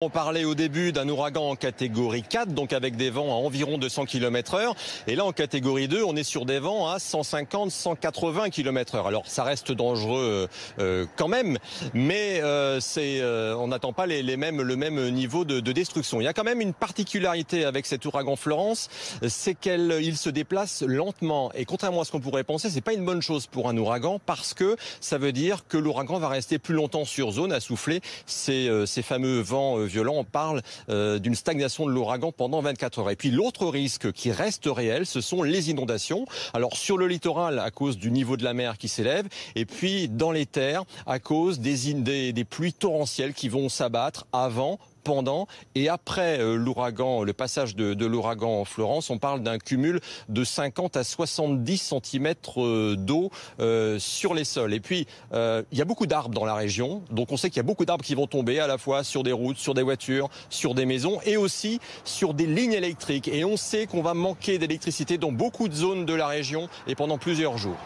On parlait au début d'un ouragan en catégorie 4, donc avec des vents à environ 200 km/h. Et là, en catégorie 2, on est sur des vents à 150-180 km/h. Alors, ça reste dangereux quand même, mais on n'attend pas le même niveau de destruction. Il y a quand même une particularité avec cet ouragan Florence, c'est qu'il se déplace lentement. Et contrairement à ce qu'on pourrait penser, c'est pas une bonne chose pour un ouragan, parce que ça veut dire que l'ouragan va rester plus longtemps sur zone à souffler ces fameux vents violent. On parle d'une stagnation de l'ouragan pendant 24 heures. Et puis l'autre risque qui reste réel, ce sont les inondations. Alors sur le littoral à cause du niveau de la mer qui s'élève, et puis dans les terres à cause des pluies torrentielles qui vont s'abattre avant, pendant et après l'ouragan, le passage de l'ouragan Florence. On parle d'un cumul de 50 à 70 cm d'eau sur les sols. Et puis, il y a beaucoup d'arbres dans la région. Donc, on sait qu'il y a beaucoup d'arbres qui vont tomber à la fois sur des routes, sur des voitures, sur des maisons et aussi sur des lignes électriques. Et on sait qu'on va manquer d'électricité dans beaucoup de zones de la région et pendant plusieurs jours.